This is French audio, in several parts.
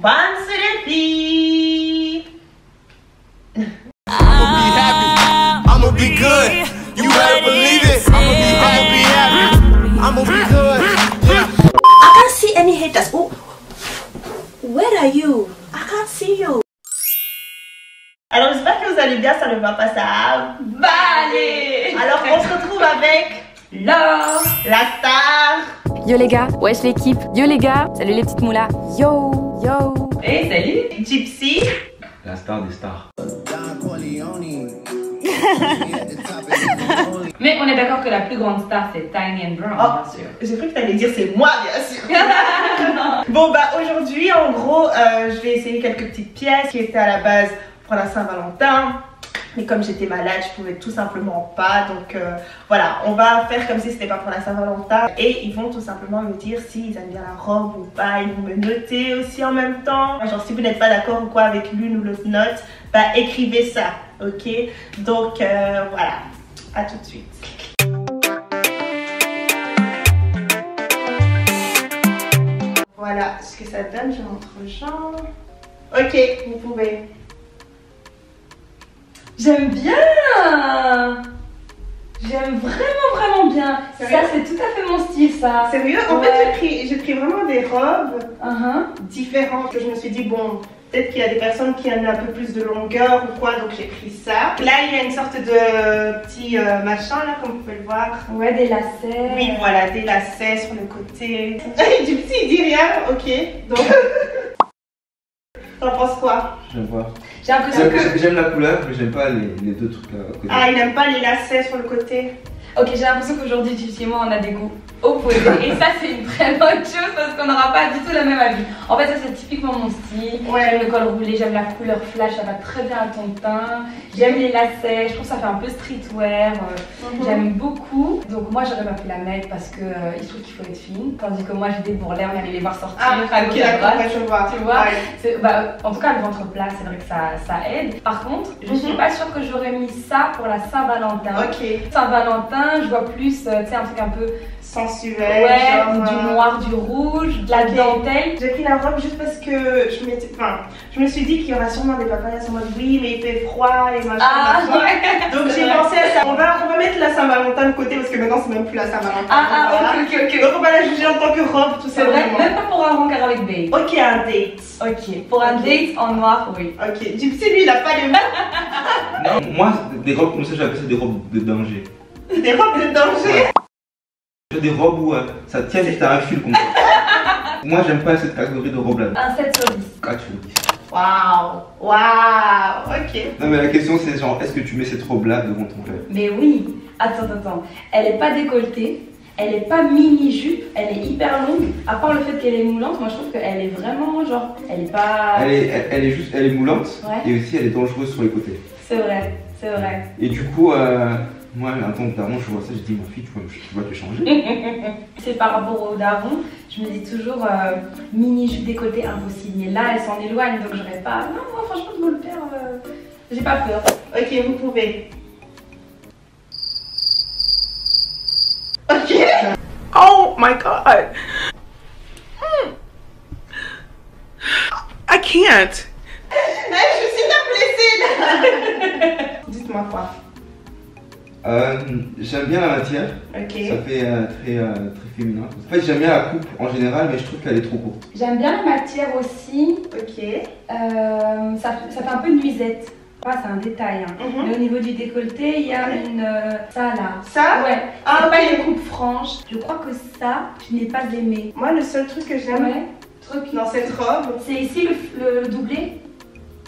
Once les filles. I'ma be happy. I'ma be good. You better believe it. I'ma be happy. I'ma be good. Yeah. I can't see any haters. Oh, where are you? I can't see you. Alors j'espère que vous allez bien, ça ne va pas ça. Allez. Alors on se retrouve avec Laure, la star. Yo les gars, wesh l'équipe. Yo les gars, salut les petites moulas. Yo, yo. Et salut, Gypsy. La star des stars. Mais on est d'accord que la plus grande star c'est Tiny and Brown, bien sûr. J'ai cru que tu allais dire c'est moi, bien sûr. Bon bah aujourd'hui en gros je vais essayer quelques petites pièces qui étaient à la base pour la Saint-Valentin. Mais comme j'étais malade, je pouvais tout simplement pas. Donc voilà, on va faire comme si c'était pas pour la Saint-Valentin. Et ils vont tout simplement me dire s'ils aiment bien la robe ou pas. Ils vont me noter aussi en même temps. Genre si vous n'êtes pas d'accord ou quoi avec l'une ou l'autre note, bah écrivez ça, ok? Donc voilà, à tout de suite. Voilà ce que ça donne, je montre aux gens. Ok, vous pouvez. J'aime bien. J'aime vraiment bien. Sérieux? Ça c'est tout à fait mon style ça. Sérieux? En Ouais. fait j'ai pris vraiment des robes différentes. Que je me suis dit bon, peut-être qu'il y a des personnes qui aiment un peu plus de longueur ou quoi, donc j'ai pris ça. Là il y a une sorte de petit machin là comme vous pouvez le voir. Ouais, des lacets. Oui voilà, des lacets sur le côté. Du petit il dit rien, ok. Donc t'en penses quoi? J'aime pas. J'ai l'impression que... J'aime la couleur, mais j'aime pas les deux trucs à côté. Ah il n'aime pas les lacets sur le côté. Ok, j'ai l'impression qu'aujourd'hui, Gypsy et moi, on a des goûts opposés. Et ça, c'est une très bonne chose parce qu'on n'aura pas du tout le même avis. En fait, ça, c'est typiquement mon style. Ouais. J'aime le col roulé, j'aime la couleur flash, ça va très bien à ton teint. J'aime les lacets, je trouve que ça fait un peu streetwear. J'aime beaucoup. Donc, moi, j'aurais pas pu la mettre parce que il se trouve qu'il faut être fine. Tandis que moi, j'ai des bourrelets, on allait les voir sortir. Ah à ok, gauche, à d'accord, droite. je vois. Tu vois, Ouais. bah, en tout cas, le ventre plat, c'est vrai que ça aide. Par contre, je suis pas sûre que j'aurais mis ça pour la Saint-Valentin. Ok. Saint-Valentin, je vois plus, tu sais, un truc un peu Sensuel, ouais, genre, du noir, du rouge, de la ok. dentelle. J'ai pris la robe juste parce que je me suis dit qu'il y aura sûrement des papayas en mode oui mais il fait froid et machin. machin. Ouais. Donc j'ai pensé à ça. On va mettre la Saint-Valentin de côté parce que maintenant c'est même plus la Saint-Valentin. Voilà. Ok. Donc on va la juger en tant que robe tout C'est vrai, simplement. même pas pour un rencard avec babe. Ok, un date. Ok, pour un Ok. date en noir, oui. Ok, Gypsy lui il a pas les mains. Non, moi, des robes comme ça, j'appelle ça des robes de danger. Des robes de danger. J'ai des robes où ça tient juste à un fil comme ça. Moi, j'aime pas cette catégorie de robes là. Un 7 sur 10. 4 sur 10. Waouh, ok. Non, mais la question c'est genre, est-ce que tu mets cette robe là devant ton rêve? Mais oui, attends. Elle est pas décolletée, elle est pas mini-jupe, elle est hyper longue. À part le fait qu'elle est moulante, moi je trouve qu'elle est vraiment genre, elle est pas... Elle est moulante Ouais. et aussi elle est dangereuse sur les côtés. C'est vrai. Et du coup, moi, involontairement, je vois ça, je dis, ma fille, tu vas te changer. C'est par rapport au daron, je me dis toujours mini-jupe décolletée impossible. Mais là, elle s'en éloigne donc j'aurais pas. Non, moi franchement, de me le faire, j'ai pas peur. Ok, vous pouvez. Ok. Oh my god. I can't. Je suis là blessée. Dites-moi quoi. J'aime bien la matière. Ok. Ça fait très féminin. En fait, j'aime bien la coupe en général, mais je trouve qu'elle est trop courte. J'aime bien la matière aussi. Ok. Ça fait un peu nuisette. Ah, c'est un détail. Hein. Mais au niveau du décolleté, il y a une. Ça là. Ça? Ouais. Ah, C'est ok. pas une coupe franche. Je crois que ça, je n'ai pas aimé. Moi, le seul truc que j'aime Ouais. Truc. dans cette robe. C'est ici le doublé.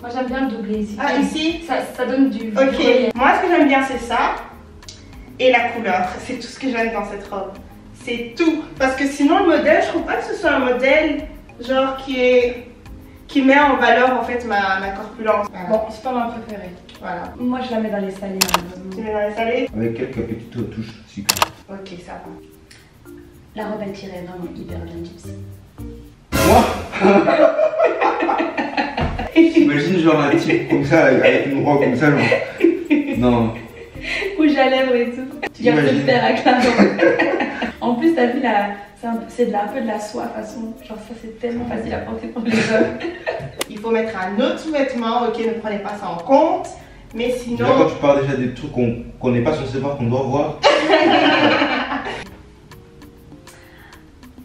Moi j'aime bien le doublé ici. Ah, ici? Ça donne du. Ok. Moi, ce que j'aime bien, c'est ça. Et la couleur. C'est tout ce que j'aime dans cette robe. C'est tout. Parce que sinon, le modèle, je trouve pas que ce soit un modèle genre qui met en valeur en fait ma corpulence. Voilà. Bon, c'est pas ma préférée. Voilà. Moi je la mets dans les salés. Tu mets dans les salés? Avec quelques petites touches sucrées. Ok, ça va. La robe elle tirait vraiment hyper bien, Gypsy. Moi Imagine genre un type comme ça, avec une robe comme ça, genre. Non. Rouge à lèvres et tout. Tu viens de le Imagine. faire avec la robe. En plus, t'as vu, c'est un peu de la soie façon. Genre, ça, c'est tellement facile à porter pour les hommes. faut mettre un autre sous-vêtement, ok, ne prenez pas ça en compte. Mais Là, sinon... quand tu parles déjà des trucs qu'on n'est pas censé voir, qu'on doit voir.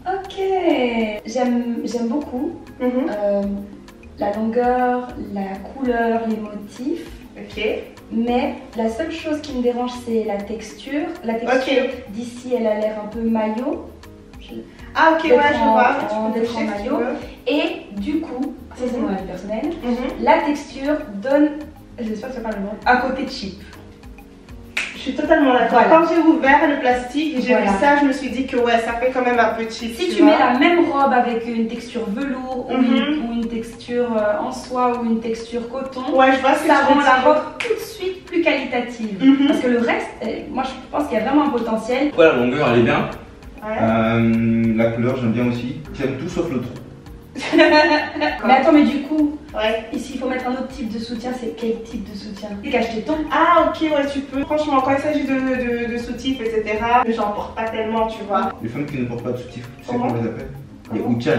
Ok, j'aime beaucoup Mhm. la longueur, la couleur, les motifs. Ok. Mais la seule chose qui me dérange, c'est la texture. La texture d'ici, elle a l'air un peu maillot. Ah ok, ouais, D'être je vois. en- Tu peux d'être en toucher si tu maillot. veux. Et du coup, ça c'est mon avis personnel, Mhm. la texture donne, j'espère que ça parle le nom, un côté cheap. Je suis totalement d'accord. Voilà. Quand j'ai ouvert le plastique, j'ai Voilà. vu ça, je me suis dit que ouais, ça fait quand même un peu cheap. Si tu vois. mets la même robe avec une texture velours Mhm. ou une texture en soie ou une texture coton, Ouais, je vois ce que ça tu rend veux la dire. robe tout de suite plus qualitative. Mhm. Parce que le reste, moi je pense qu'il y a vraiment un potentiel. Ouais, la longueur, elle est bien. Ouais. La couleur, j'aime bien aussi. J'aime tout sauf le trou. Mais attends, mais du coup, Ouais. ici il faut mettre un autre type de soutien, c'est quel type de soutien? C'est qu'acheter ton. Ah ok, ouais, tu peux. Franchement, quand il s'agit de soutifs, etc., j'en porte pas tellement, tu vois. Les femmes qui ne portent pas de soutif, tu sais Comment comment on les appelle? Les Comment Uchan.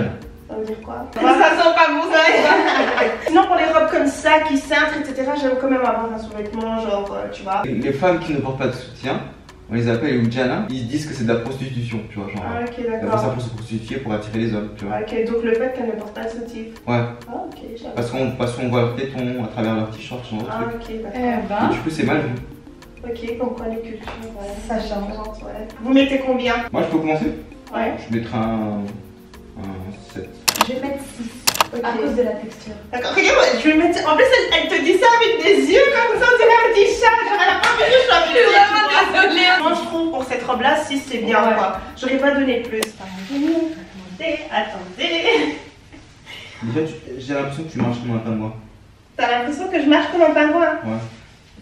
Ça veut dire quoi? Ça sent pas bon, ça. Sinon, pour les robes comme ça, qui cintrent, etc., j'aime quand même avoir un sous-vêtement, genre, tu vois. Les femmes qui ne portent pas de soutien, on les appelle les Ujana. Ils disent que c'est de la prostitution, tu vois. Genre, Ah ok, elles font ça d'accord. pour se prostituer, pour attirer les hommes, tu vois. Ok, donc le fait qu'elle ne porte pas de soutif. Ouais, Ah ok, j'avoue. parce qu'on voit leurs tétons à travers leurs t-shirts, ce genre de Ah trucs. ok, d'accord. Et du coup, c'est mal vu. Ok, comme quoi les cultures, ouais. Ça change. Ouais. Vous mettez combien? Moi, je peux commencer. Ouais. Je mettrai un 7. Je vais mettre 6 Ok. à cause de la texture. D'accord, regarde, je vais mettre. En plus, elle te dit ça avec des yeux comme ça, on dirait un petit chat. Genre, elle a pas vu que je suis avec des yeux. désolée. Moi, je trouve pour cette robe-là, 6 c'est bien Ouais. quoi. J'aurais pas donné plus. Attendez. Déjà, j'ai l'impression que tu marches comme un pingouin. T'as l'impression que je marche comme un pingouin? Ouais.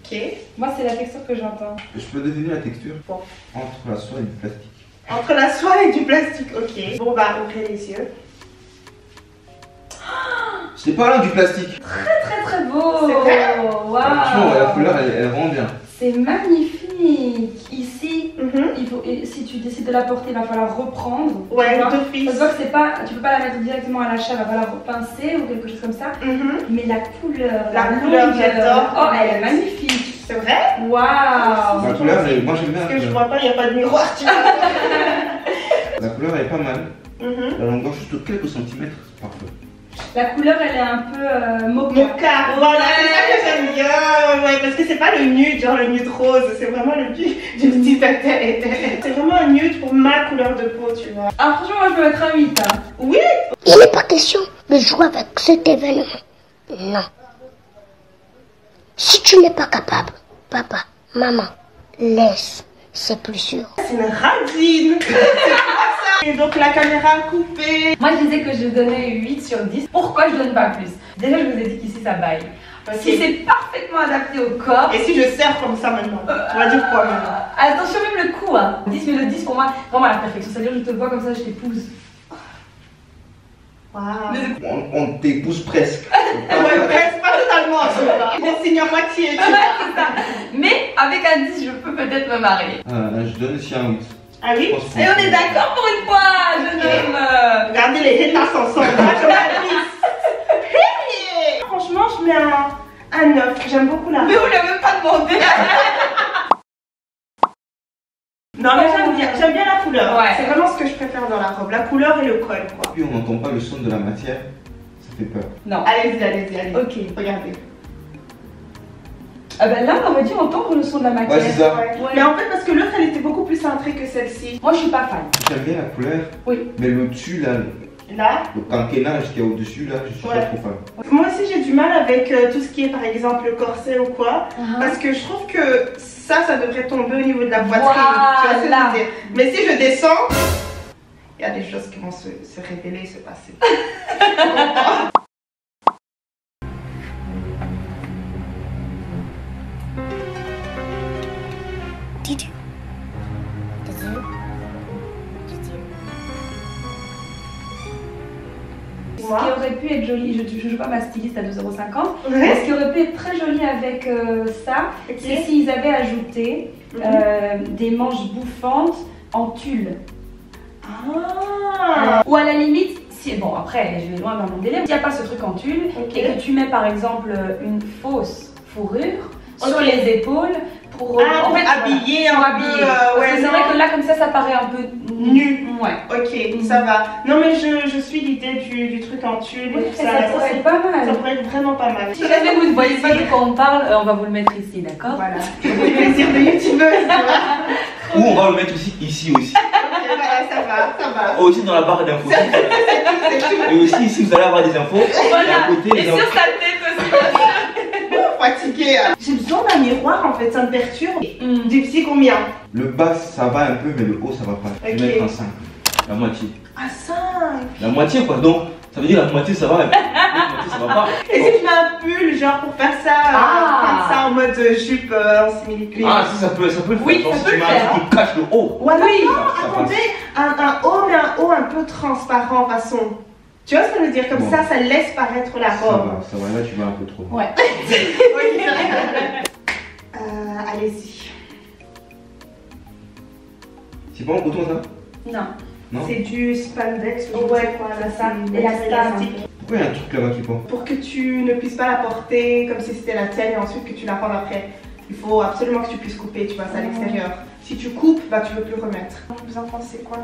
Ok. Moi, c'est la texture que j'entends. Je peux deviner la texture Bon. entre la soie et du plastique. Entre la soie et du plastique, ok. Bon, bah, ouvrez les yeux. Je t'ai parlé du plastique. Très très beau. C'est vrai? Waouh. Franchement, la couleur, elle rend bien. C'est magnifique. Ici, Mhm. il faut, et si tu décides de la porter, il va falloir reprendre. Ouais, tu vois. d'office. Ça se voit que c'est pas, tu peux pas la mettre directement à l'achat, il va falloir repincer ou quelque chose comme ça. Mhm. Mais la couleur, La couleur, longueur, j'adore. Oh, elle est magnifique. C'est vrai? Waouh. La couleur, moi j'aime bien Parce la que je couleur. vois pas, il n'y a pas de miroir, tu vois. La couleur, elle est pas mal. Mhm. La longueur, juste de quelques centimètres, c'est parfait. La couleur, elle est un peu mocha. Mocha, voilà, c'est ça que j'aime bien. Ouais, parce que c'est pas le nude, genre le nude rose, c'est vraiment le nude du petit tête. C'est vraiment un nude pour ma couleur de peau, tu vois. Ah, franchement, moi, je peux mettre un 8. Hein. Oui, Il n'est pas question de jouer avec cet événement. Non. Si tu n'es pas capable, papa, maman, laisse. C'est plus sûr. c'est une radine. C'est pas ça. Et donc la caméra coupée. Moi, je disais que je donnais 8 sur 10. Pourquoi je donne pas plus? Déjà, je vous ai dit qu'ici, ça baille. Ok. Si c'est parfaitement adapté au corps. Et si je serre comme ça maintenant, tu vas dire quoi maintenant? Attention, même le cou, hein. 10, mais le 10 pour moi, vraiment à la perfection. C'est-à-dire, je te vois comme ça, je t'épouse. Waouh. On t'épouse presque. Ouais, presque pas totalement, tu vois. Des signes à moitié, tu vois. Mais avec un 10, je peux peut-être me marier. Je donne aussi un 8. Ah oui? Et on est d'accord pour une fois, jeune homme. Regardez les hélas ensemble. Hein, je m'abuse. Hey. Franchement, je mets un 9. J'aime beaucoup la robe. Mais vous l'avez même pas demandé. Non, mais j'aime bien la couleur. Ouais. C'est vraiment ce que je préfère dans la robe. La couleur et le col, quoi. Puis on n'entend pas le son de la matière, ça fait peur. Non. Allez-y, allez-y, allez. Ok. Regardez. Ah ben là, on aurait dû entendre le son de la matière. Ouais, c'est ça. Ouais. Mais en fait, parce que l'autre, elle était beaucoup plus cintrée que celle-ci. Moi, je suis pas fan. J'aime bien la couleur, Oui. mais le dessus là, Là, le cancrénage qu'il y a au-dessus là, je suis Ouais. pas trop fan. moi aussi, j'ai du mal avec tout ce qui est, par exemple, le corset ou quoi. Parce que je trouve que ça devrait tomber au niveau de la poitrine. Tu vois ce que je veux dire? Mais si je descends, il y a des choses qui vont se révéler, se passer. Did you? Ce qui aurait pu être joli, je ne joue pas ma styliste à 2,50 €. Mais Ouais. ce qui aurait pu être très joli avec ça, Ok. c'est s'ils avaient ajouté des manches bouffantes en tulle. Ah. Ou à la limite, si, bon après, je vais loin dans mon délire. S'il n'y a pas ce truc en tulle et que tu mets par exemple une fausse fourrure sur les épaules pour en fait, habiller un peu. Parce que c'est vrai que là, comme ça paraît un peu nu. Ouais. Ok, ça va. Non, mais je suis l'idée du truc en tulle. Oui, et tout ça pourrait être pas mal. Ça pourrait être vraiment pas mal. Si jamais vous ne voyez pas de quoi on parle, on va vous le mettre ici, d'accord? Voilà. Le plaisir de youtubeuse, tu vois. Ou on va le mettre aussi ici aussi. Ok, voilà, ça va. Aussi dans la barre d'infos. Et aussi ici, vous allez avoir des infos. Voilà. Et à côté, Et les sur infos. sa tête aussi, bien sûr. Fatiguée. J'ai besoin d'un miroir en fait, ça me perturbe. Du petit combien? Le bas, ça va un peu, mais le haut, ça va pas. Je vais mettre un 5. La moitié. Ah, 5. La moitié, quoi. Donc, ça veut dire la moitié, ça va. La moitié, ça va pas. Et si je mets un pull, genre pour faire ça, comme ça en mode jupe en simili-cuir? Ah, si, ça peut le faire. Oui, Genre, ça si peut tu le mets faire, un truc qui cache le haut. Ou alors, Ça non, attendez, un haut, mais un haut un peu transparent façon. Tu vois ce que je veux dire? Comme Bon. ça laisse paraître la robe. Ça va. Là, tu vas un peu trop. Ouais. Allez-y. C'est pas en coton, ça? Non. Non? C'est du spandex. Ouais, quoi, là, ça. c'est élastique. Pourquoi il y a un truc là-bas qui pend? Pour que tu ne puisses pas la porter comme si c'était la tienne et ensuite que tu la rendes après. Il faut absolument que tu puisses couper, tu vois, ça à l'extérieur. Si tu coupes, bah tu veux plus remettre. Vous en pensez quoi?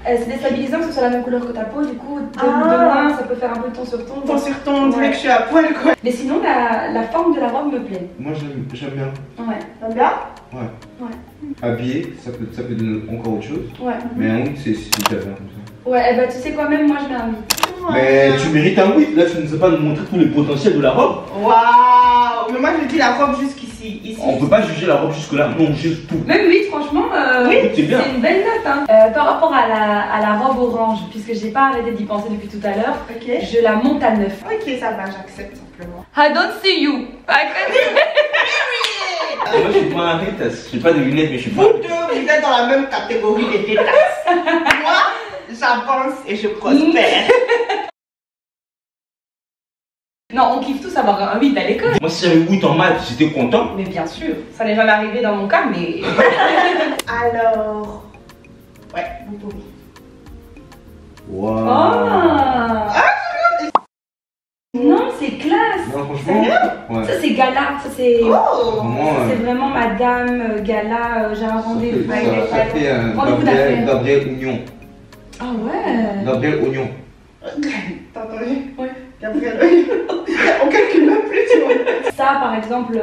C'est déstabilisant que ce soit la même couleur que ta peau, du coup, de loin, ça peut faire un peu ton sur ton. Ton sur ton, on dirait que je suis à poil quoi. Mais sinon, la forme de la robe me plaît. Moi, j'aime bien. Ouais. T'aimes bien? Ouais. Habillé, ça peut donner encore autre chose. Ouais. Mais un 8, c'est super bien comme ça. Ouais, bah tu sais quoi, même moi je mets un 8. Mais tu mérites un 8. Là, tu ne sais pas nous montrer tout le potentiel de la robe. Waouh! Mais moi je dis la robe jusqu'ici. Ici. On peut pas juger la robe jusque-là. Non, on juge tout. Même 8, franchement, c'est bien. une belle note. Hein. Par rapport à la robe orange, puisque j'ai pas arrêté d'y penser depuis tout à l'heure, Ok. je la monte à 9. Ok, ça va, j'accepte simplement. I don't see you. Moi, je suis pas un hétas. J'ai pas de lunettes, mais je suis pas. Vous deux, vous êtes dans la même catégorie des détasses. Moi, j'avance et je prospère. Non, on kiffe tous avoir un 8 à l'école. Moi, si j'avais 8 en maths, j'étais content. Mais bien sûr, ça n'est jamais arrivé dans mon cas, mais. Alors. Ouais, vous pouvez. Waouh. Oh. Non, c'est classe. Non, franchement. Ouais. Ça, c'est gala. Ça, c'est. Oh! Vraiment, C'est vraiment madame gala. J'ai un rendez-vous avec les ça fait Rendez-vous d'affaires. Gabriel Oignon. Ah ouais. Gabriel Oignon. T'as entendu? Ouais. Gabriel, on calcule même plus, tu vois. Ça, par exemple,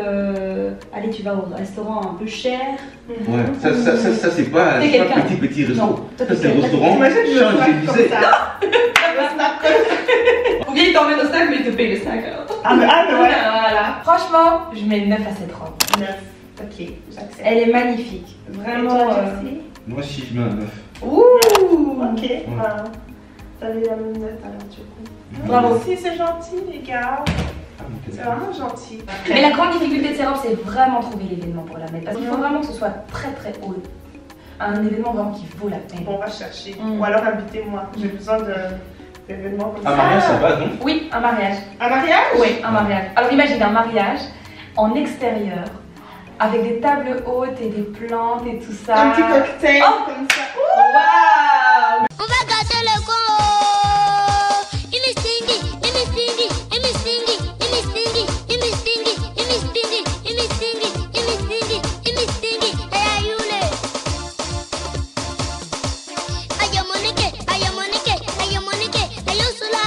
allez, tu vas au restaurant un peu cher. Ouais, ça c'est pas C'est quelqu'un. petit resto. Non, toi, Ça, c'est le restaurant. T'imagines, je me snap comme Champs-Élysées. ça. Je me snap comme ça. Ou bien il t'emmène au snack, mais il te paye le snack. Ah, mais ouais. Voilà. Franchement, je mets 9 à cette robe. 9. Ok, j'accepte. Elle est magnifique. Vraiment. Moi aussi, je mets un 9. Ouh. Ok, voilà. T'avais la même note alors, du coup. Bravo. Aussi, c'est gentil, les gars. Ah, C'est vraiment gentil. Mais la grande difficulté de ces robes, c'est vraiment trouver l'événement pour la mettre. Parce qu'il faut vraiment que ce soit très très haut. Un événement vraiment qui vaut la peine. Bon, on va chercher. Ou alors invitez-moi. J'ai besoin d'événements comme ça. Un mariage, ça va, non? Oui, un mariage. Un mariage? Oui, un mariage. Alors imagine un mariage en extérieur avec des tables hautes et des plantes et tout ça. Un petit cocktail Oh. comme ça. Waouh! On va gâter le con. Il me stingy, il me stingy, il me stingy, il me stingy, il me stingy, il me stingy, il me stingy, il me stingy, il me stingy. Hey, Ayule. Ayamonique, Ayosula.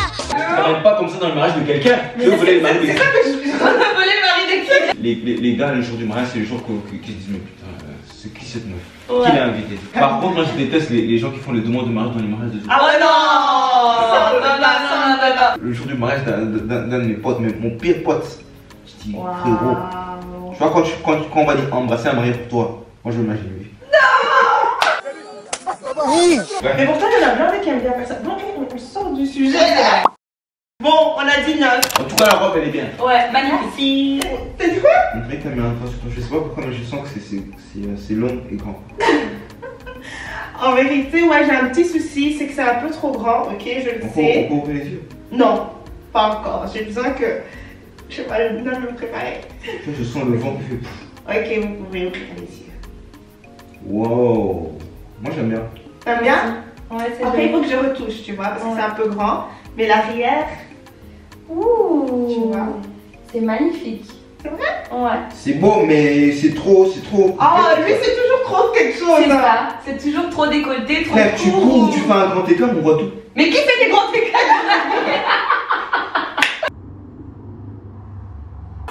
Ça rentre pas comme ça dans le mariage de quelqu'un. Je voulais le mariage. C'est ça que je On a volé le mari de qui? Les gars, le jour du mariage, c'est le jour qui se disent, mais putain, c'est qui cette meuf? Qui l'a invité? Par contre, moi, je déteste les gens qui font les demandes de mariage dans les mariages des autres. Ah ouais, non. Le jour du mariage d'un de mes potes, mon pire pote, je dis, frérot, tu vois, quand on va dire embrasser un mariage pour toi, moi je m'imagine lui. Mais pourtant, il y en a plein qui aiment bien faire ça. Bon, on sort du sujet. Bon, on a dit 9. En tout cas, la robe elle est bien. Ouais, magnifique. T'as dit quoi? On dirait que t'as mis un train sur toi. Je sais pas pourquoi, mais je sens que c'est long et grand. En vérité, ouais, j'ai un petit souci, c'est que c'est un peu trop grand, ok, je le On sais. peut ouvrir les yeux. Non, pas encore. J'ai besoin que. Je sais pas, le temps de me préparer. Je sens le vent qui fait pouf. Ok, vous pouvez ouvrir les yeux. Wow. Moi j'aime bien. T'aimes bien? Ouais, c'est Après, il vrai. faut que je retouche, tu vois, parce que c'est un peu grand. Mais l'arrière, Ouh, tu vois. c'est magnifique. C'est vrai? Ouais. C'est beau, mais c'est trop. Ah, lui, c'est toujours trop quelque chose. C'est Hein. ça, c'est toujours trop décolleté, trop Frère, tu court. cours, tu fais un grand écart, on voit tout. Mais qui fait des grands écarts?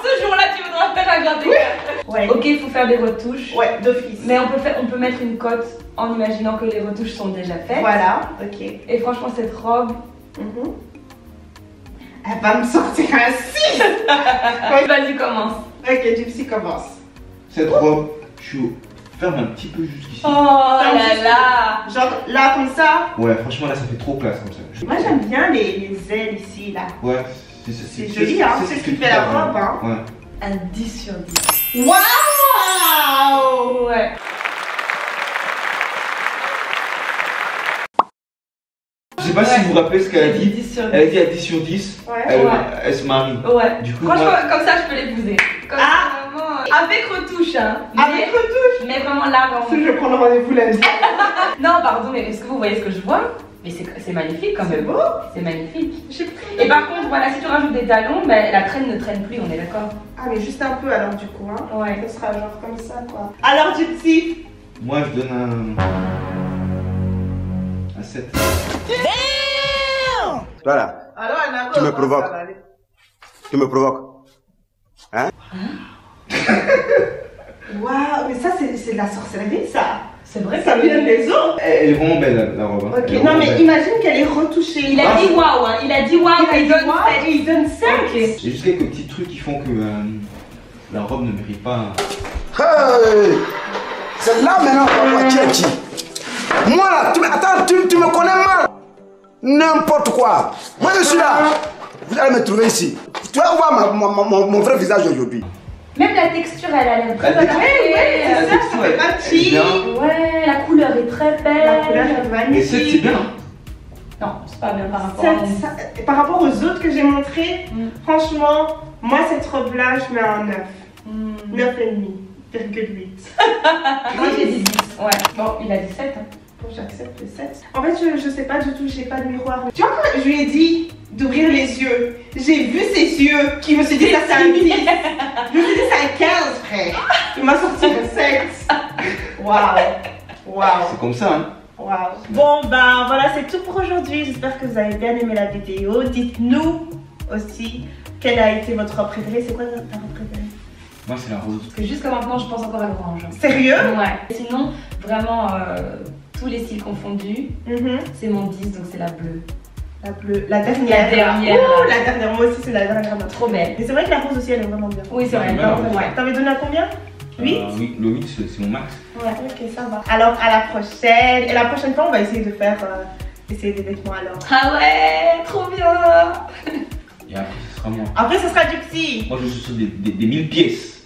Ce jour-là, tu voudras faire un grand écart. Ouais. Ok, il faut faire des retouches. Ouais, d'office. Mais on peut mettre une cote en imaginant que les retouches sont déjà faites. Voilà, ok. Et franchement, cette robe, Mhm. Elle va me sortir un 6. vas-y, commence. Ok, Gypsy commence. Cette robe, tu fermes un petit peu jusqu'ici. Oh là là. Genre là, comme ça. Ouais, franchement, là, ça fait trop classe comme ça. Moi, j'aime bien les ailes ici, là. Ouais, C'est joli, hein. C'est ce qui fait la robe, hein. Ouais. Un 10 sur 10. Waouh! Ouais. Je sais pas si vous vous rappelez ce qu'elle a dit. 10 sur 10. Elle a dit à 10 sur 10. Ouais. Elle se marie. Ouais. Du coup, Franchement, moi- comme ça, je peux l'épouser. Comme ça, vraiment. Avec retouche, hein. Avec retouche. Mais vraiment là, vraiment. Je vais prendre rendez-vous lundi. Non, pardon, mais est-ce que vous voyez ce que je vois? Mais c'est magnifique quand C'est même. beau. C'est magnifique. Et par contre, voilà, si tu rajoutes des talons, ben, la traîne ne traîne plus, on est d'accord? Ah, mais juste un peu alors, du coup, hein. Ouais. Ce sera genre comme ça, quoi. Alors, Gypsy. Moi, je donne un 7. Voilà, Alors, elle a Tu me provoques. tu me provoques. Hein? Waouh, mais ça, c'est de la sorcellerie, ça. C'est vrai Ça que vient des os. Elle est vraiment belle, la robe. hein. Ok, Elle est non, vraiment mais belle. imagine qu'elle est retouchée. il a dit waouh, hein. Il a dit waouh, Il a il dit donne waouh, 7. et il donne 5. Ok. Il y a juste quelques petits trucs qui font que la robe ne mérite pas. Hey! C'est là maintenant qu'on voit Tchétchi. Moi là, attends, tu me connais mal. N'importe quoi. Moi je suis là. Vous allez me trouver ici. Tu vas voir mon vrai visage aujourd'hui. Même la texture, elle a l'air très La texture- adaptée. Ouais, La c'est ça, texture, ça fait pas elle est cheap. bien. Ouais, la couleur est très belle. La couleur est Et magnifique. 7, c'est bien. Non, c'est pas bien par rapport à Par rapport aux autres que j'ai montrés, Mm. franchement, moi cette robe-là, je mets un 9. Hmm. 9,5,8. Moi j'ai dit 10. Ouais. Bon, il a dit 7. Hein. Bon, j'accepte le 7. En fait, je sais pas du tout, j'ai pas de miroir. Tu vois, quand je lui ai dit d'ouvrir les yeux, j'ai vu ses yeux qui me suis dit ça c'est un 10. Je me suis dit c'est un 15, frère. Il m'a sorti un 7. Waouh. Waouh. C'est comme ça, hein. Wow. Bon, ben voilà, c'est tout pour aujourd'hui. J'espère que vous avez bien aimé la vidéo. Dites-nous aussi quelle a été votre robe préférée. C'est quoi ta robe préférée? Moi, c'est la rose. Parce que jusqu'à maintenant, je pense encore à l'orange. Sérieux? Ouais. Sinon, vraiment, tous les styles confondus, Mhm. c'est mon 10, donc c'est la bleue. La bleue. La dernière. La dernière. Oh, la dernière. Moi aussi, c'est la dernière. Trop belle. Mais c'est vrai que la rose aussi, elle est vraiment bien. Oui, c'est vrai. Ouais, non, ouais. ouais. T'avais donné à combien? 8? Oui, le 8, c'est mon max. Ouais, ok, ça va. Alors, à la prochaine. Et la prochaine fois, on va essayer de faire essayer des vêtements alors. Ah ouais, trop bien. Et après, ce sera moi. Après, ce sera Gypsy. Moi, je suis sur des 1000 pièces.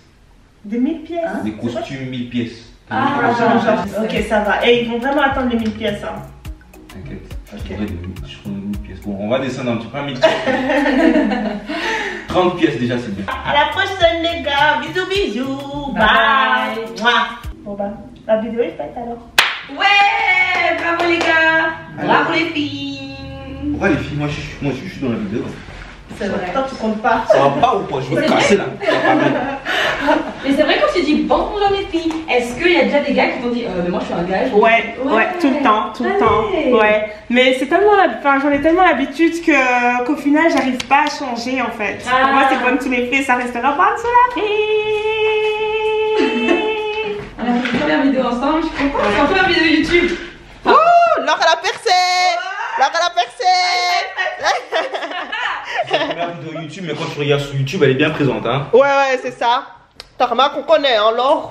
Des 1000 pièces. Des costumes 1000 pièces. Ah, Genre, ok, ça va. Et ils vont vraiment attendre les 1000 pièces. Hein. T'inquiète. Ok. Je prends 1000 pièces. Bon, on va descendre un petit peu à 1000 pièces. 30 pièces déjà, c'est bien. À la prochaine, les gars. Bisous, bisous. Bye. Bye. Mouah. Bon, bah, la vidéo est faite alors. Ouais, bravo les gars. Alors. Bravo les filles. Pourquoi les filles, moi je suis dans la vidéo. C'est vrai. Toi, tu comptes pas. Ça va pas ou quoi? Je veux C'est casser là. Ça va pas bien. Mais c'est vrai quand tu dis bonjour les filles, est-ce qu'il y a déjà des gars qui t'ont dit mais moi je suis un gars? Ouais, tout le temps, tout le temps. Ouais. Mais c'est tellement, enfin, j'en ai tellement l'habitude qu'au final, j'arrive pas à changer en fait. Ah. Pour moi, c'est bonne sous les filles, ça restera bonne sous la fille. On a fait une première vidéo ensemble, je suis contente. C'est une première vidéo YouTube. Ouh, Laure elle a percé. Laure elle a percé. C'est la première vidéo YouTube, mais quand tu regardes sur YouTube, elle est bien présente, hein. Ouais, c'est ça. T'as remarqué qu'on connaît, hein, Laure.